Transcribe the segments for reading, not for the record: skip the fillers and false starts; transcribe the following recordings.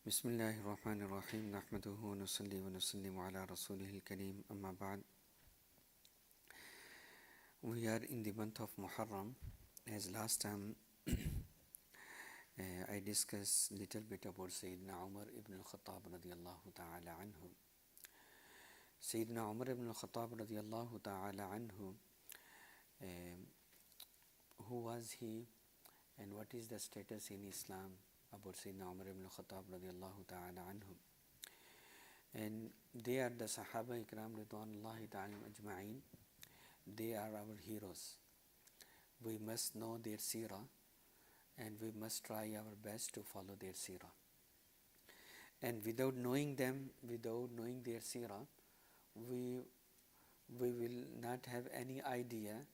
بسم الله الرحمن الرحيم نحمده ونصلي ونسلم على رسوله الكريم أما بعد. We are in the month of Muharram. As last time I discussed little bit about Sayyidina Umar ibn al-Khattab radiyallahu ta'ala anhu. Sayyidina Umar ibn al-Khattab radiyallahu ta'ala anhu, who was he and what is the status in Islam about Sayyidina Umar ibn al-Khattab radiyallahu ta'ala anhu. And they are the Sahaba Ikram ridwanullahi ta'ala ajma'in. They are our heroes. We must know their seerah and we must try our best to follow their seerah. And without knowing them, without knowing their seerah, we will not have any idea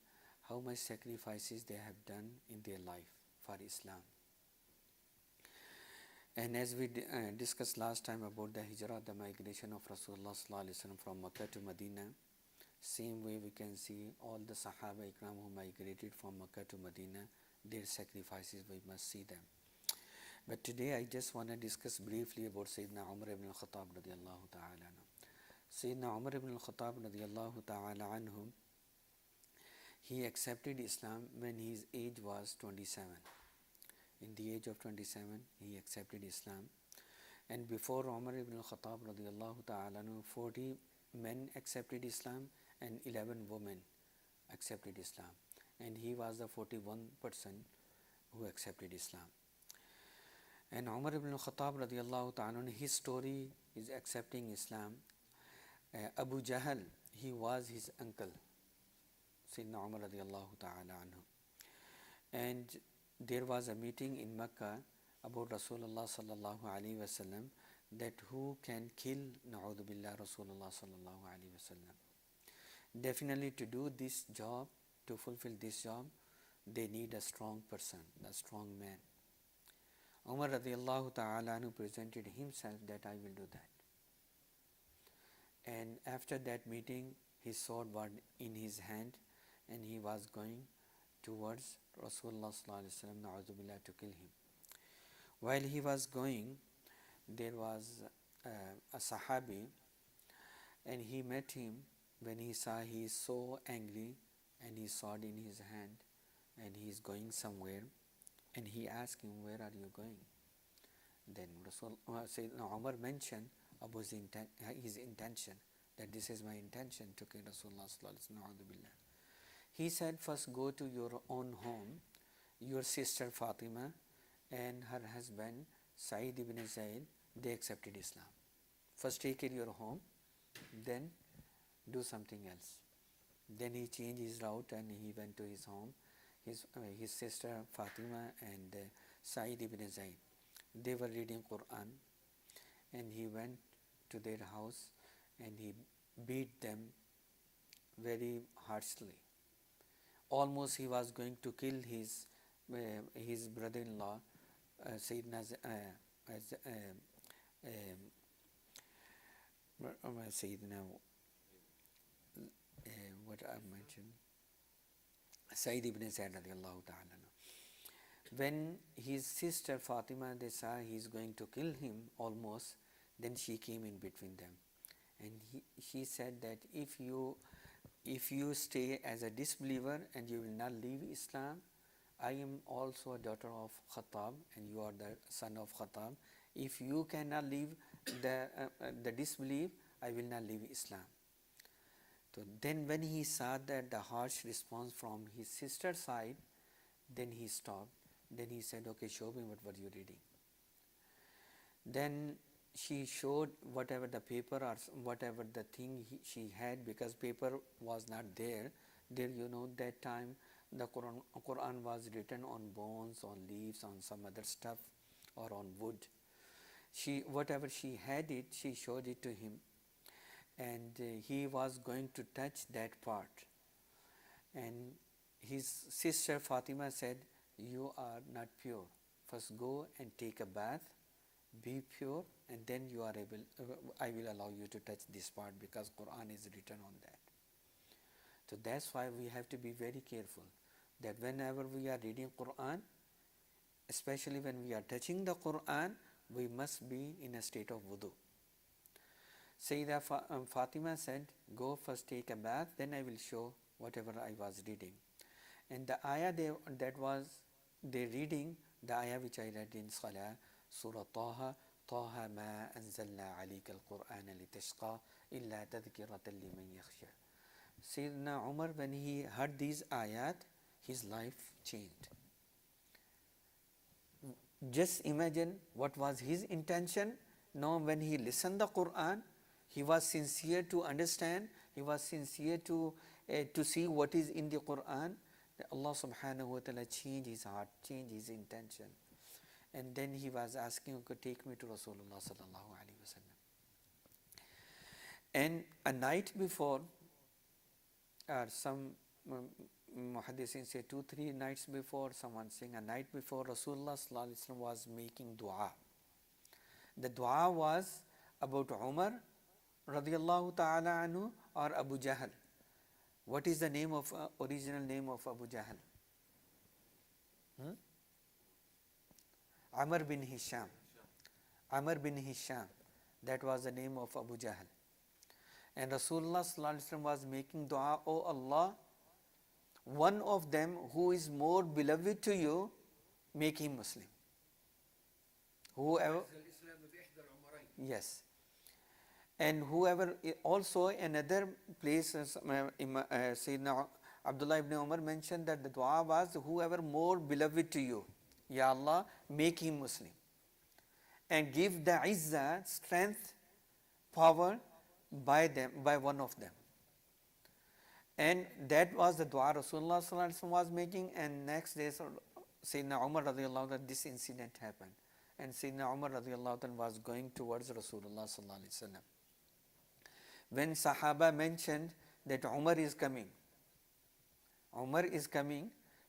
how much sacrifices they have done in their life for Islam. And as we discussed last time about the hijrah, the migration of Rasulullah sallallahu alaihi wasallam from Makkah to Medina, same way we can see all the Sahaba Ikram who migrated from Makkah to Medina, their sacrifices, we must see them. But today I just want to discuss briefly about Sayyidina Umar ibn al-Khattab radiyallahu ta'ala anhu. Sayyidina Umar ibn al-Khattab radiyallahu ta'ala anhu, he accepted Islam when his age was 27. In the age of 27, he accepted Islam. And before Umar ibn al-Khattab radiyallahu ta'ala anhu, 40 men accepted Islam and 11 women accepted Islam. And he was the 41st person who accepted Islam. And Umar ibn al-Khattab radiyallahu ta'ala, his story is accepting Islam. Abu Jahl, he was his uncle, Sayyidina Umar radiyallahu ta'ala anhu. And there was a meeting in Mecca about Rasulullah sallallahu alaihi wasallam, that who can kill na'udhu billah Rasulullah sallallahu alaihi wasallam. Definitely to do this job, to fulfill this job, they need a strong person, a strong man. Umar radiyallahu ta'ala anhu presented himself that I will do that. And after that meeting, his sword was in his hand and he was going towards Rasulullah sallallahu alaihi wasallam, na'udhu billah, to kill him. While he was going, there was a Sahabi, and he met him. When he saw he is so angry and his sword in his hand and he is going somewhere, and he asked him, where are you going? Then Sayyidina Umar mentioned about his intention, that this is my intention to kill Rasulullah sallallahu alaihi wasallam. He said, first go to your own home, your sister Fatima and her husband Sa'id ibn Zayd, they accepted Islam. First take care of your home, then do something else. Then he changed his route and he went to his home. His sister Fatima and Sa'id ibn Zayd, they were reading Quran, and he went to their house and he beat them very harshly. Almost he was going to kill his brother-in-law, Sayyidina what I mentioned, Sayyid ibn Zayd radiallahu ta'ala. When his sister Fatima, they saw he is going to kill him almost, then she came in between them. And she said that if you stay as a disbeliever and you will not leave Islam, I am also a daughter of Khattab and you are the son of Khattab. If you cannot leave the disbelief, I will not leave Islam. So then when he saw that the harsh response from his sister's side, then he stopped. Then he said, okay, show me what were you reading. Then she showed whatever the paper or whatever the thing she had, because paper was not there. There, that time the Quran was written on bones, on leaves, on some other stuff, or on wood. Whatever she had it, she showed it to him. And he was going to touch that part. And his sister Fatima said, you are not pure. First go and take a bath, be pure, and then you are able, I will allow you to touch this part, because Quran is written on that. So that's why we have to be very careful that whenever we are reading Quran, especially when we are touching the Quran, we must be in a state of wudu. Sayyidah Fatima said, go first take a bath, then I will show whatever I was reading. And the ayah they reading, the ayah which I read in Salah, Surah Taha, Taha ma anzalna alayka al-Qur'ana litashqa illa tadhkiratan liman yakhsha. Sayyidina Umar, when he heard these ayat, his life changed. Just imagine what was his intention. Now when he listened the Quran, he was sincere to understand, he was sincere to see what is in the Quran. Allah subhanahu wa ta'ala changed his heart, changed his intention. And then he was asking, okay, take me to Rasulullah sallallahu alaihi wasallam. And a night before, or some muhaddithin say 2-3 nights before, someone saying a night before, Rasulullah sallallahu alaihi wasallam was making dua. The dua was about Umar radiyallahu ta'ala anhu or Abu Jahl. What is the name of original name of Abu Jahl? Amr bin Hisham. Amr bin Hisham. That was the name of Abu Jahl. And Rasulullah sallallahu alaihi wasallam was making dua, O Allah, one of them who is more beloved to you, make him Muslim. Whoever, yes. And whoever, also another place, Sayyidina Abdullah ibn Umar mentioned that the dua was, whoever more beloved to you, Ya Allah, make him Muslim. And give the izzah, strength, power by one of them. And that was the dua Rasulullah sallallahu alaihi wasallam was making. And next day, Sayyidina Umar radiyallahu anhu, this incident happened. And Sayyidina Umar radiyallahu anhu was going towards Rasulullah sallallahu alaihi wasallam. When Sahaba mentioned that Umar is coming,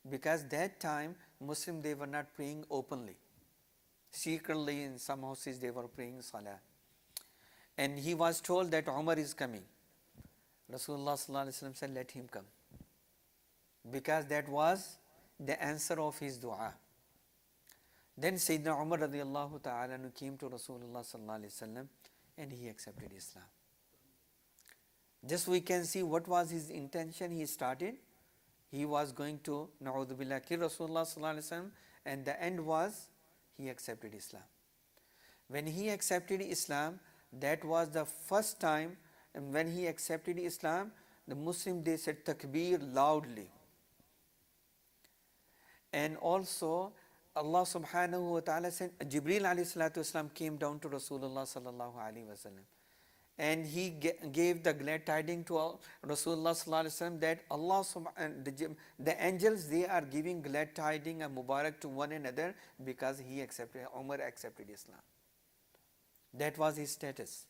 because that time Muslim, they were not praying openly. Secretly in some houses they were praying Salah. And he was told that Umar is coming. Rasulullah sallallahu alaihi wasallam said, let him come. Because that was the answer of his dua. Then Sayyidina Umar radiyallahu ta'ala came to Rasulullah sallallahu alaihi wasallam and he accepted Islam. Just we can see what was his intention. He started, he was going to na'udhu billah kill Rasulullah sallallahu alaihi wasallam, and the end was he accepted Islam. When he accepted Islam, that was the first time. And when he accepted Islam, the Muslim, they said takbir loudly. And also Allah subhanahu wa ta'ala said, Jibreel alayhi salatu wasalam came down to Rasulullah sallallahu alaihi wasallam. And he gave the glad tidings to Rasulullah sallallahu alaihi wasallam that Allah the angels, they are giving glad tidings and mubarak to one another because Umar accepted Islam. That was his status.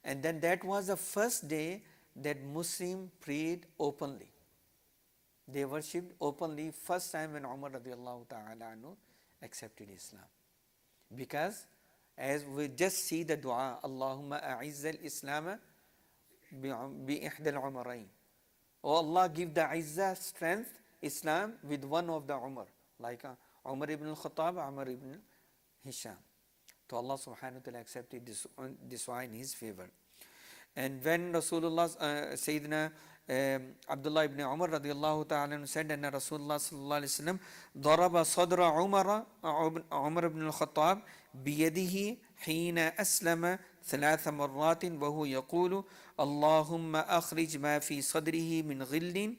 And then that was the first day that Muslim prayed openly. They worshipped openly, first time when Umar radiallahu ta'ala anhu accepted Islam. Because as we just see the dua, Allahumma a'izz al-Islam bi-ihdal umarain. Oh Allah, give the izzah, strength, Islam with one of the Umar. Like Umar ibn al-Khattab, Umar ibn Hisham. So Allah subhanahu wa ta'ala accepted this dua in his favor. And when Rasulullah, Sayyidina Abdullah ibn Umar radiallahu ta'ala said, and Rasulullah sallallahu alayhi wa sallam, ضرب صدر عمر ibn al-Khattab بيده حين أسلم 3 مرات وهو يقول اللهم أخرج ما في صدره من غل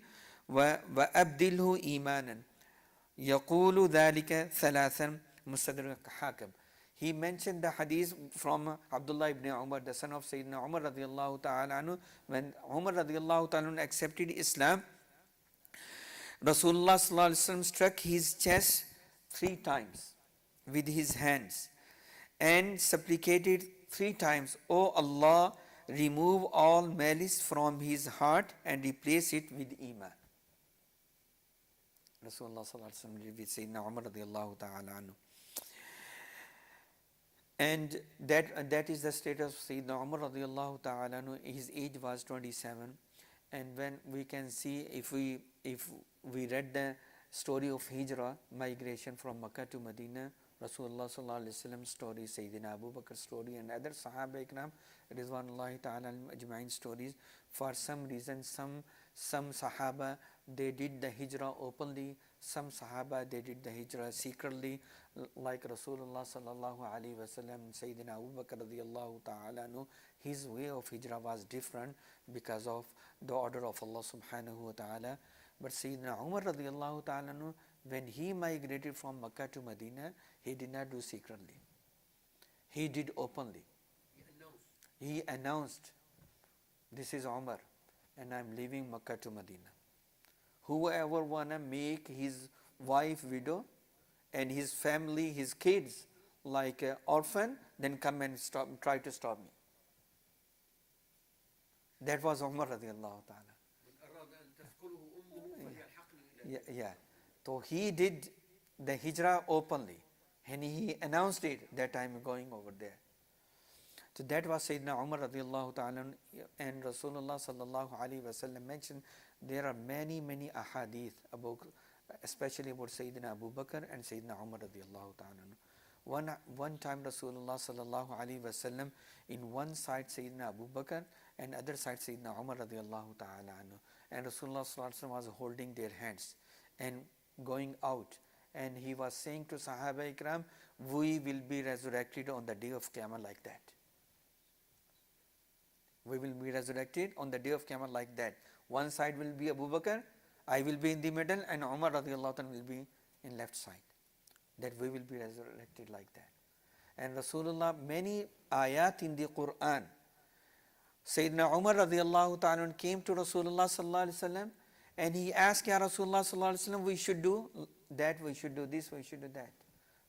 وأبدله إيمانا يقول ذلك 3 مستدرك حاكم. He mentioned the hadith from Abdullah ibn Umar, the son of Sayyidina Umar radiallahu ta'ala anhu. When Umar radiallahu ta'ala anhu accepted Islam, Rasulullah sallallahu alaihi wasallam struck his chest 3 times with his hands and supplicated 3 times, O Allah, remove all malice from his heart and replace it with Iman. Rasulullah sallallahu alaihi wasallam with Sayyidina Umar radiallahu ta'ala anhu. And that is the status of Sayyidina Umar radiallahu ta'ala anhu. His age was 27. And when we can see, if we read the story of Hijrah, migration from Makkah to Medina, Rasulullah sallallahu alaihi wasallam story, Sayyidina Abu Bakr story, and other Sahaba Ikram, Rizwanullahi ta'ala ajma'in stories. For some reason, some Sahaba, they did the hijrah openly, some Sahaba, they did the hijrah secretly, like Rasulullah sallallahu alaihi wasallam, Sayyidina Abu Bakr radiyallahu ta'ala anhu, his way of hijrah was different because of the order of Allah subhanahu wa ta'ala. But Sayyidina Umar radiyallahu ta'ala anhu, when he migrated from Makkah to Medina, he did not do secretly. He did openly. He announced, this is Umar and I am leaving Makkah to Medina. Whoever wanna make his wife widow and his family, his kids like an orphan, then come and try to stop me. That was Umar radiallahu ta'ala. Yeah. So he did the hijrah openly and he announced it that I am going over there. So that was Sayyidina Umar radiallahu ta'ala, and Rasulullah sallallahu alaihi wasallam mentioned there are many ahadith about, especially about Sayyidina Abu Bakr and Sayyidina Umar radiallahu ta'ala. One time Rasulullah sallallahu alaihi wasallam, in one side Sayyidina Abu Bakr and other side Sayyidina Umar radiallahu ta'ala, and Rasulullah sallallahu alaihi wasallam was holding their hands and going out, and he was saying to Sahaba Ikram, we will be resurrected on the day of Qiyamah like that. We will be resurrected on the day of Qiyamah like that. One side will be Abu Bakr, I will be in the middle, and Umar radiallahu ta'ala will be in left side. That we will be resurrected like that. And Rasulullah, many ayat in the Quran, Sayyidina Umar radiallahu ta'ala came to Rasulullah sallallahu alaihi wasallam and he asked, Ya Rasulullah sallallahu alaihi wasallam, we should do that, we should do this, we should do that.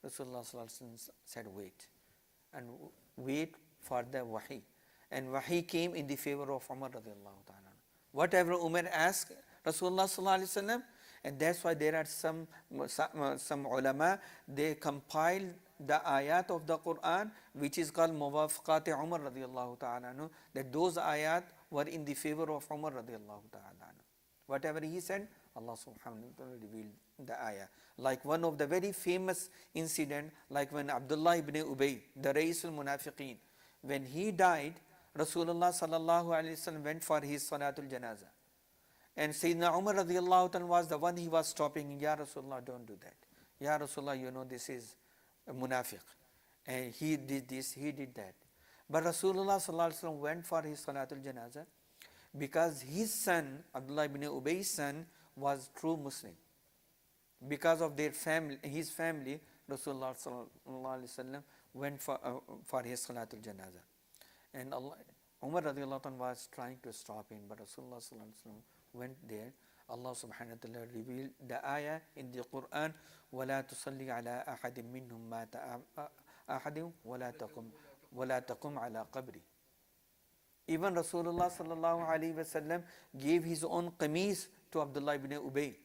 Rasulullah sallallahu alaihi wasallam said, wait. And wait for the wahi. And wahi came in the favor of Umar radiallahu ta'ala. Whatever Umar asked Rasulullah sallallahu alaihi wasallam, and that's why there are some ulama, they compiled the ayat of the Quran, which is called Muwafaqat Umar radiallahu ta'ala, that those ayat were in the favor of Umar radiallahu ta'ala. Whatever he said, Allah subhanahu wa ta'ala revealed the ayah. Like one of the very famous incident, like when Abdullah ibn Ubay, the Rais al-Munafiqeen, when he died, Rasulullah sallallahu alaihi wasallam went for his Salatul Janazah. And Sayyidina Umar radiallahu ta'ala was the one he was stopping. Ya Rasulullah, don't do that. Ya Rasulullah, you know this is a munafiq. And he did this, he did that. But Rasulullah sallallahu alaihi wasallam went for his Salatul Janazah because his son, Abdullah ibn Ubay's son, was true Muslim. Because of their family, his family, Rasulullah sallallahu alaihi wasallam went for his Salatul Janazah. And Umar radiallahu anhu was trying to stop him, but Rasulullah sallallahu alaihi wasallam went there. Allah subhanahu wa ta'ala revealed the ayah in the Quran, وَلَا تُصَلِّ عَلَىٰ أَحَدٍ مِّنْهُمْ مَاتَ أَحَدٍ وَلَا تَقُمْ عَلَىٰ قَبْرِ. Even Rasulullah sallallahu alaihi wasallam gave his own qameez to Abdullah ibn Ubay.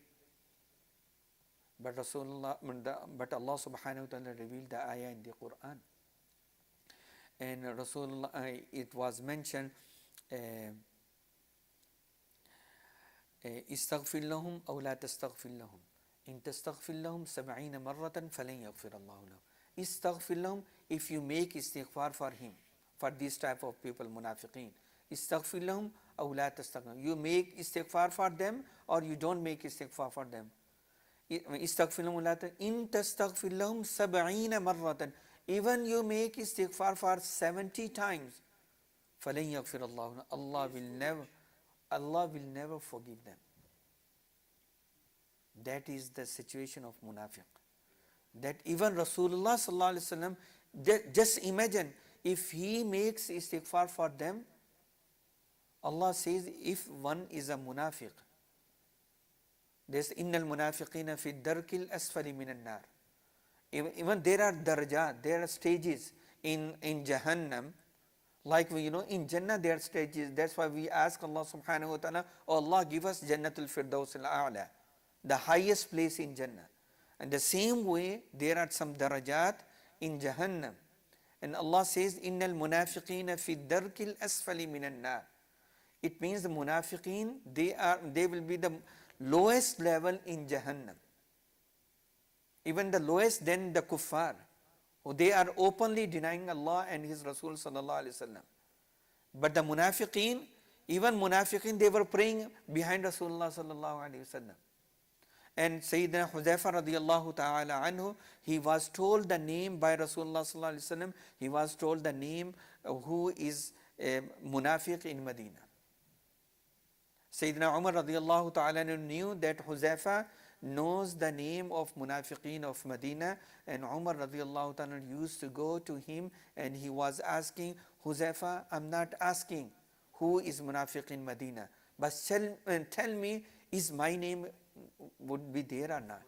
But Allah subhanahu wa ta'ala revealed the ayah in the Quran. And Rasulullah, it was mentioned, استغفر لهم أو لا تستغفر لهم إن تستغفر لهم 70 مرة فلن يغفر الله لهم. استغفر لهم, if you make istighfar for him, for this type of people, munafiqeen. استغفر لهم أو لا تستغفر. You make istighfar for them or you don't make istighfar for them. استغفر لهم لا إن تستغفر لهم 70 مرة. Even you make istighfar for 70 times, فلن يغفر الله لهم. Allah will never forgive them. That is the situation of munafiq. That even Rasulullah sallallahu alaihi wasallam, just imagine if he makes istighfar for them, Allah says if one is a munafiq, there's innal munafiqina fi darkil asfali minan nar. Even there are darajat, there are stages in Jahannam. Like in Jannah there are stages. That's why we ask Allah subhanahu wa ta'ala, oh Allah, give us Jannatul Firdaus al-A'la, the highest place in Jannah. And the same way there are some darajat in Jahannam. And Allah says, Innal munafiqina fi darkil asfali minan nar. It means the munafiqeen, they will be the lowest level in Jahannam. Even the lowest than the kuffar. They are openly denying Allah and His Rasul sallallahu alaihi wasallam. But the munafiqeen, even munafiqeen, they were praying behind Rasulullah sallallahu alaihi wasallam. And Sayyidina Huzaifa radiallahu ta'ala anhu, he was told the name by Rasulullah sallallahu alaihi wasallam. He was told the name who is a munafiq in Medina. Sayyidina Umar radiallahu ta'ala anhu knew that Huzaifa knows the name of munafiqeen of Medina, and Umar radiallahu ta'ala used to go to him and he was asking, Huzaifa, I'm not asking who is munafiq in Medina, but tell me, is my name would be there or not?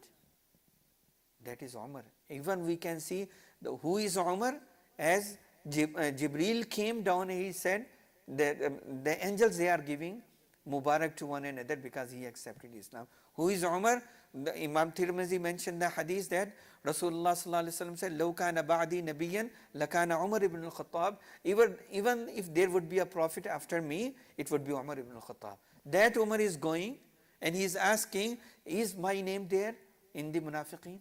That is Umar. Even we can see who is Umar, as Jibreel came down, he said that the angels, they are giving Mubarak to one another because he accepted Islam. Who is Umar? The Imam Tirmizi mentioned the hadith that Rasulullah sallallahu alaihi wasallam said, "Law kana ba'di nabiyyan lakana Umar ibn al-Khattab." Even if there would be a prophet after me, it would be Umar ibn al-Khattab. That Umar is going and he is asking, is my name there in the munafiqeen?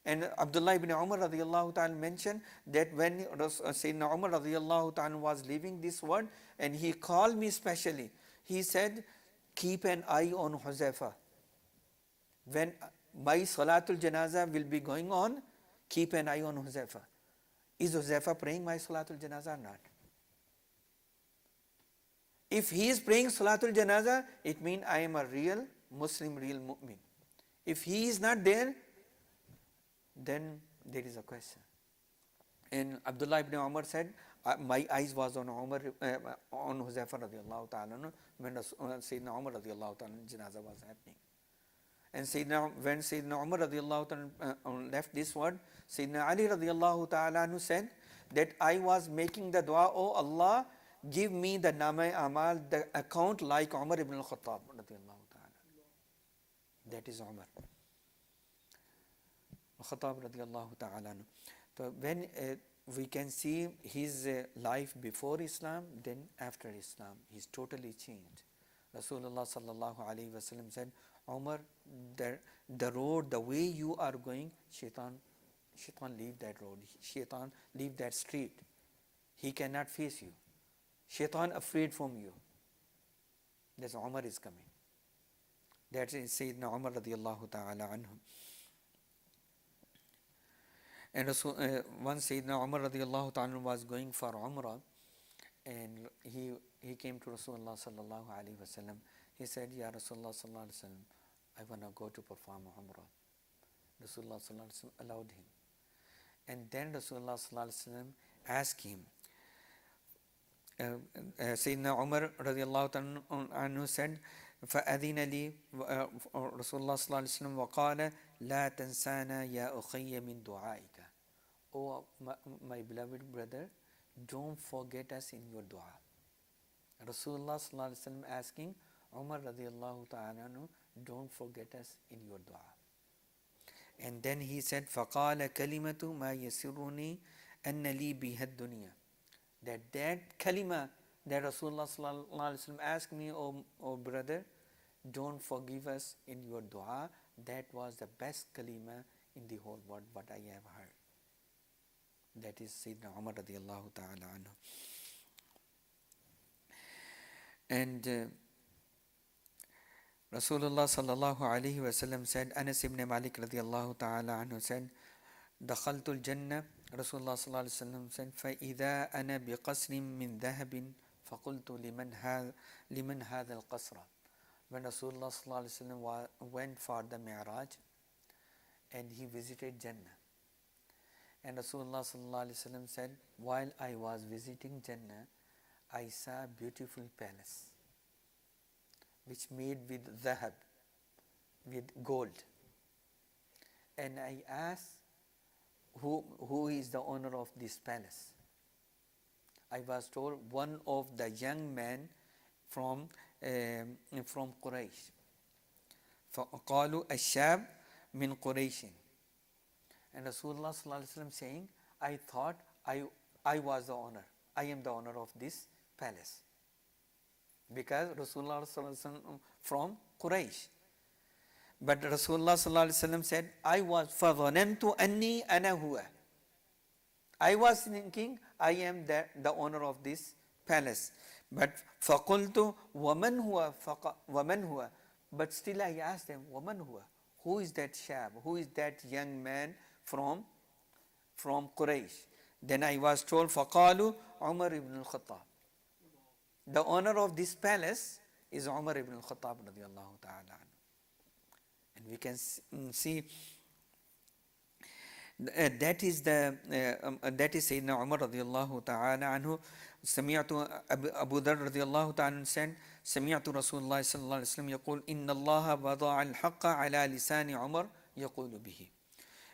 And Abdullah ibn Umar radiallahu ta'ala mentioned that when Sayyidina Umar radiallahu ta'ala was leaving this world, and he called me specially, he said, keep an eye on Huzaifa. When my Salatul Janazah will be going on, keep an eye on Huzaifa. Is Huzaifa praying my Salatul Janazah or not? If he is praying Salatul Janazah, it means I am a real Muslim, real mu'min. If he is not there, then there is a question. And Abdullah ibn Umar said, my eyes was on Umar, on Huzaifa radiallahu ta'ala when Sayyidina Umar radiallahu ta'ala janazah was happening. And when Sayyidina Umar radiallahu ta'ala left this world, Sayyidina Ali radiallahu ta'ala said that I was making the dua, oh Allah, give me the Namai Amal, the account like Umar ibn al-Khattab radiallahu ta'ala. That is Umar. Khattab radiallahu ta'ala. So when we can see his life before Islam, then after Islam, he's totally changed. Rasulullah sallallahu alaihi wasallam said, Umar, the road, the way you are going, shaitan leave that road. Shaitan leave that street. He cannot face you. Shaitan afraid from you. That's Umar is coming. That is Sayyidina Umar radiallahu ta'ala anhu. And once Sayyidina Umar radiallahu ta'ala was going for Umrah, and he came to Rasulullah sallallahu alaihi wasallam. He said, Ya Rasulullah sallallahu alaihi wasallam, I want to go to perform Umrah. Rasulullah sallallahu alaihi wasallam allowed him. And then Rasulullah sallallahu alaihi wasallam asked him, Sayyidina Umar radiallahu ta'ala anhu said, فأذن لي رسول الله صلى الله عليه وسلم وقال لا تنسانا يا أخي من دعائك. Oh my beloved brother, don't forget us in your dua. Rasulullah صلى الله عليه وسلم asking Umar radiallahu ta'ala anhu, don't forget us in your dua. And then he said, فقال كلمة ما يسرني أن لي بها الدنيا. That kalima that Rasulullah sallallahu alaihi wasallam asked me, oh brother, don't forgive us in your dua. That was the best kalima in the whole world what I have heard. That is Sayyidina Umar radiallahu ta'ala anhu. And Rasulullah sallallahu alaihi wasallam said, Anas ibn Malik radiallahu ta'ala anhu said, دخلت الجنة. Rasulullah sallallahu alaihi wasallam said, فإذا أنا بقصر من ذهب فقلت لمن هذا القصر. When Rasulullah sallallahu alaihi wasallam went for the Mi'raj and he visited Jannah, and Rasulullah sallallahu alaihi wasallam said, while I was visiting Jannah, I saw a beautiful palace which made with dhahab, with gold. And I asked, who is the owner of this palace? I was told one of the young men from Quraysh. فقالوا الشاب من قريش. And Rasulullah sallallahu alaihi wasallam saying, I thought I was the owner. I am the owner of this palace. Because Rasulullah sallallahu alaihi wasallam from Quraysh. But Rasulullah sallallahu alaihi wasallam said, I was فَظَنَنْتُ أَنِّي أَنَا هُوَ. I was thinking I am the owner of this palace. But فَقُلْتُ وَمَنْ هُوَ وَمَنْ هُوَ. But still I asked them, وَمَنْ هُوَ? Who is that shab? Who is that young man from Quraysh? Then I was told, فَقَالُوا Umar ibn al-Khattab. The owner of this palace is Umar ibn al-Khattab radiallahu ta'ala anhu. And we can see that is Sayyidina Umar radiallahu ta'ala anhu. سمعت أبو ذر رضي الله تعالى said سمعت رسول الله صلى الله عليه وسلم يقول إن الله وضع الحق على لسان عمر يقول به.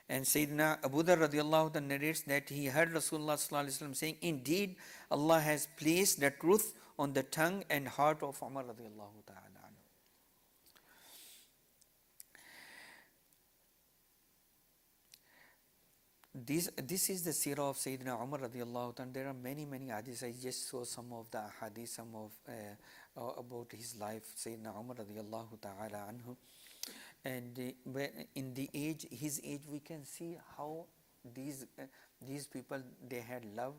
And Sayyidina Abu Dhar radiallahu ta'ala narrates that he heard Rasulullah sallallahu alaihi wasallam saying, indeed Allah has placed the truth on the tongue and heart of Umar radiallahu ta'ala. This is the seerah of Sayyidina Umar radiallahu ta'ala. There are many hadiths. I just saw some of the hadiths, some of about his life, Sayyidina Umar radiallahu ta'ala anhu. And in his age, we can see how these people, they had love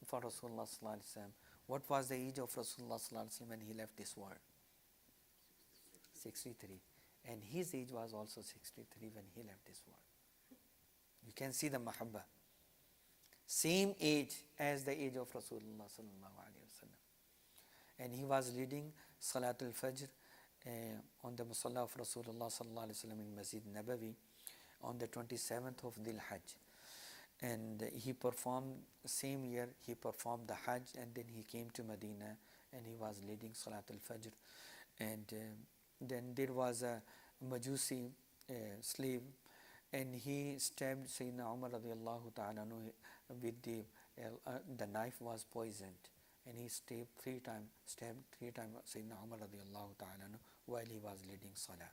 for Rasulullah sallallahu alaihi wasallam. What was the age of Rasulullah sallallahu alaihi wasallam when he left this world? 63. And his age was also 63 when he left this world. You can see the mahabba. Same age as the age of Rasulullah sallallahu alaihi wasallam. And he was leading Salatul Fajr on the Musalla of Rasulullah sallallahu alaihi wasallam in Masjid Nabawi on the 27th of Dhul Hajj. And he performed, same year he performed the Hajj, and then he came to Medina and he was leading Salatul Fajr. And then there was a Majusi slave, and he stabbed Sayyidina Umar radiallahu ta'ala with the knife was poisoned, and he stabbed three times Sayyidina Umar radiallahu ta'ala while he was leading Salah.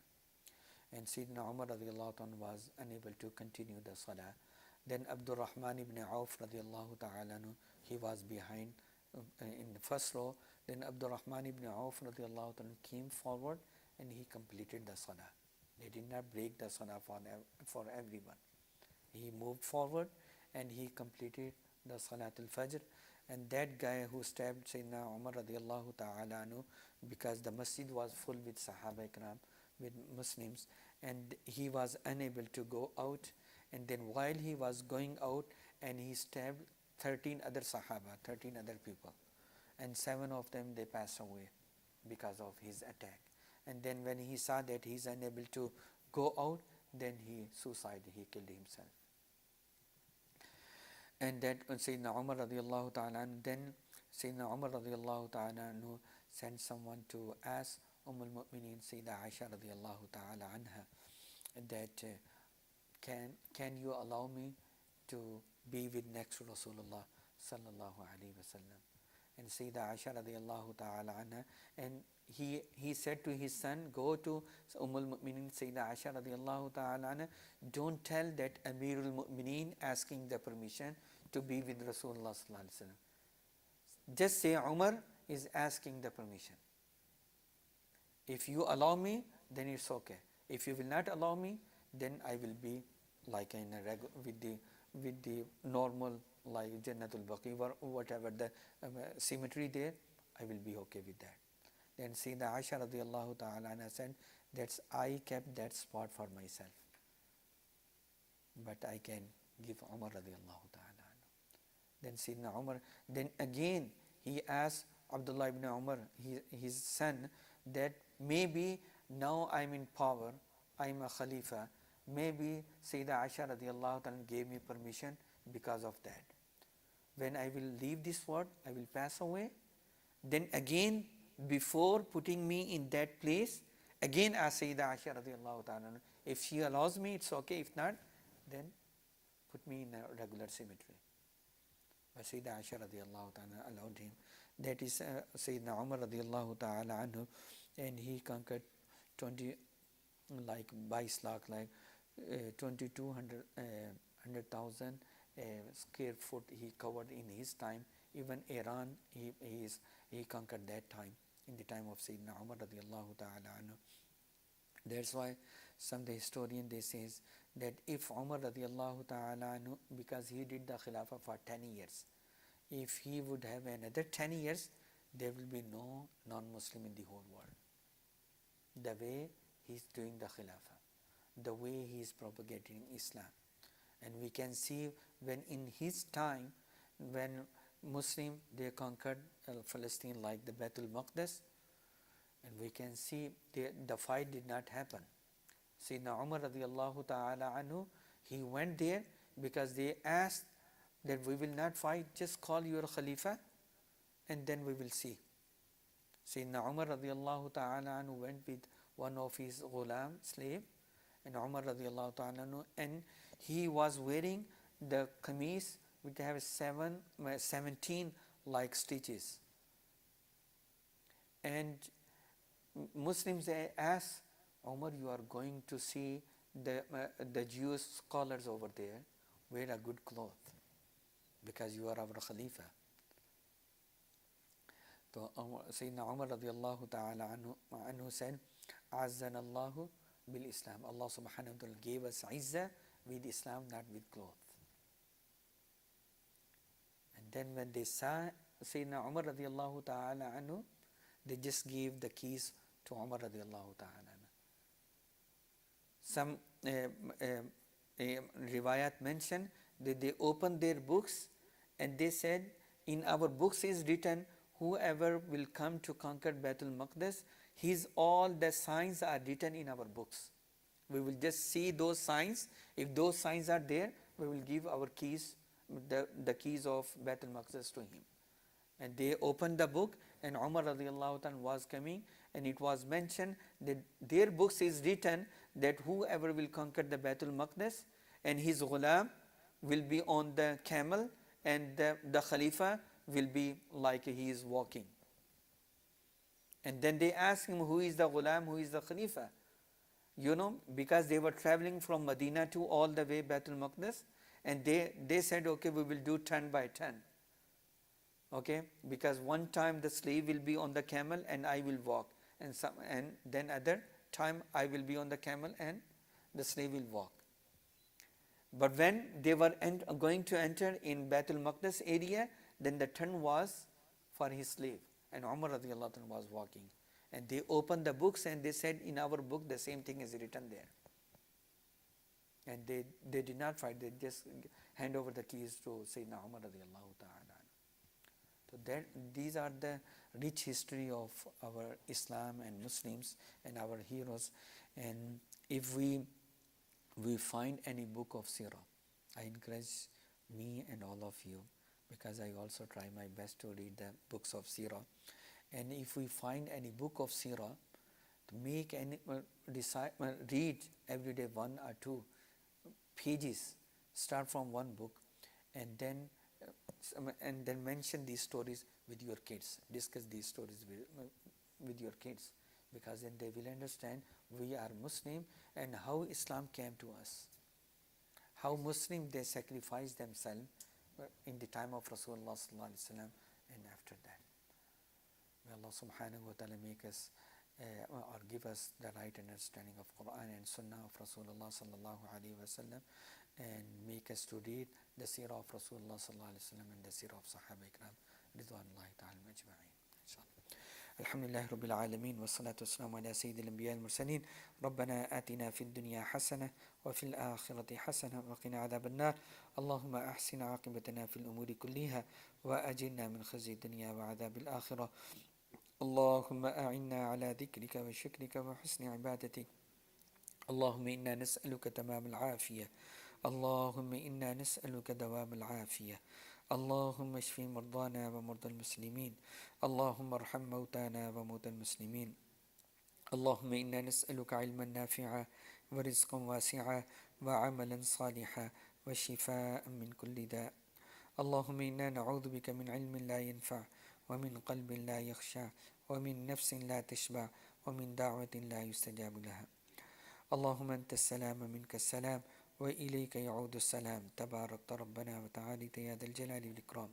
And Sayyidina Umar radiallahu ta'ala was unable to continue the Salah. Then Abdul Rehman ibn Auf radiallahu ta'ala, he was behind in the first row. Then Abdul Rehman ibn Auf radiallahu ta'ala came forward and he completed the Salah. They did not break the Salah for everyone. He moved forward and he completed the Salatul Fajr. And that guy who stabbed Sayyidina Umar radiallahu ta'ala anhu, because the masjid was full with Sahaba Ikram, with Muslims, and he was unable to go out. And then while he was going out, and he stabbed 13 other Sahaba, 13 other people. And 7 of them, they passed away because of his attack. And then when he saw that he is unable to go out, then he killed himself. And that Sayyidina Umar radiallahu ta'ala, then Sayyidina Umar radiallahu ta'ala sent someone to ask al-Mu'mineen Sayyida Aisha radiallahu ta'ala anha that can you allow me to be with next to Rasulullah sallallahu alaihi wasallam. And Sayyida Aisha radiallahu ta'ala anha, and he said to his son, go to al-Mu'mineen Sayyida Aisha radiallahu ta'ala anha, don't tell that Amirul Mu'mineen asking the permission to be with Rasulullah sallallahu alaihi wasallam. Just say Umar is asking the permission. If you allow me, then it's okay. If you will not allow me, then I will be like in a with the normal, like Jannatul Baqi or whatever the cemetery there, I will be okay with that. Then Sayyida Aisha radiallahu ta'ala anha said, that's I kept that spot for myself, but I can give Umar radiallahu ta'ala. Then Sayyidina Umar, then again he asked Abdullah ibn Umar, his son, that maybe now I'm in power, I'm a Khalifa, maybe Sayyida Aisha radiallahu ta'ala gave me permission because of that. When I will leave this world, I will pass away. Then again, before putting me in that place, again ask Sayyida Aisha radiallahu ta'ala, if she allows me, it's okay. If not, then put me in a regular cemetery. But Sayyida Aisha radiallahu ta'ala allowed him. That is Sayyidina Umar radiallahu ta'ala anhu, and he conquered 22 lakh, like 100,000 square foot he covered in his time. Even Iran, he conquered that time, in the time of Sayyidina Umar radiallahu ta'ala anhu. That's why some the historian they says that if Umar radiallahu ta'ala anhu, because he did the Khilafah for 10 years, if he would have another 10 years, there will be no non-Muslim in the whole world. The way he is doing the Khilafah, the way he is propagating Islam. And we can see when in his time, when Muslim they conquered Palestine like the Baitul Maqdis, and we can see the fight did not happen. Sayyidina Umar radiallahu ta'ala anhu, he went there because they asked that we will not fight, just call your Khalifa and then we will see. Sayyidina Umar radiallahu ta'ala anhu went with one of his ghulam, slave, and Umar radiallahu ta'ala anhu, and he was wearing the qameez which have 17 like stitches. And Muslims they ask Umar, you are going to see the Jewish scholars over there, wear a good cloth because you are our Khalifa. So Sayyidina Umar radiallahu ta'ala anhu said, Azzana Allahu bil Islam. Allah subhanahu wa ta'ala gave us izzah with Islam, not with cloth. And then when they saw Sayyidina Umar radiallahu ta'ala anhu, they just gave the keys to Umar radiallahu ta'ala anhu. Some riwayat mention that they opened their books and they said, in our books is written, whoever will come to conquer Baitul Maqdis, his all the signs are written in our books. We will just see those signs. If those signs are there, we will give our keys, the keys of Baitul Maqdis to him. And they opened the book, and Umar radiallahu ta'ala was coming, and it was mentioned that their books is written that whoever will conquer the Baitul Maqdis, and his ghulam will be on the camel, and the Khalifa will be like he is walking. And then they asked him, who is the ghulam, who is the Khalifa? You know, because they were traveling from Medina to all the way Baitul Maqdis, and they said, okay, we will do turn by turn. Okay, because one time the slave will be on the camel and I will walk, and then other time I will be on the camel and the slave will walk. But when they were going to enter in Baitul Maqdis area, then the turn was for his slave, and Umar radiallahu anhu was walking. And they opened the books and they said, in our book the same thing is written there. And they did not fight, they just hand over the keys to Sayyidina Umar radiallahu ta'ala. So these are the rich history of our Islam and Muslims and our heroes. And if we find any book of Sirah, I encourage me and all of you, because I also try my best to read the books of Sirah. And if we find any book of Sirah, to make any read every day 1 or 2 pages, start from one book, and then mention these stories with your kids, discuss these stories with your kids, because then they will understand we are Muslim and how Islam came to us, how Muslim they sacrificed themselves in the time of Rasulullah sallallahu alaihi wasallam and after that. May Allah subhanahu wa ta'ala make us or give us the right understanding of Quran and Sunnah of Rasulullah sallallahu alaihi wasallam, and make us to read the Sirah of Rasulullah sallallahu alaihi wasallam and the Sirah of Sahaba Ikram ridwanullahi ta'ala majma'in. Alhamdulillah Rabbil Alameen wa salatu wassalamu ala Sayyidil Anbiya al-Mursaleen. Rabbana atina fid dunya hasana wa fil akhirati hasana wa qina adhaban nar. Allahumma ahsin aqibatana fil umuri kulliha wa ajirna min khizyi dunya wa adhabil akhirah. Allahumma a'inna ala dhikrika wa shukrika wa husni ibadatik. Allahumma inna nas'aluka tamam al-afiyah. اللهم إنا نسألك دوام العافية. اللهم اشف مرضانا ومرضى المسلمين. اللهم ارحم موتانا وموتى المسلمين. اللهم إنا نسألك علما نافعا ورزقا واسعا وعملا صالحا وشفاء من كل داء. اللهم إنا نعوذ بك من علم لا ينفع ومن قلب لا يخشع ومن نفس لا تشبع ومن دعوة لا يستجاب لها. اللهم أنت السلام منك السلام وإليك يعود السلام. تبارك ربنا وتعالى يا ذا الجلال والإكرام.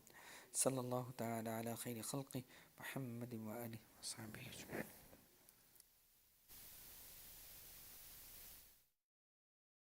صلى الله تعالى على خير خلقه محمد وآله وصحبه أجمعين.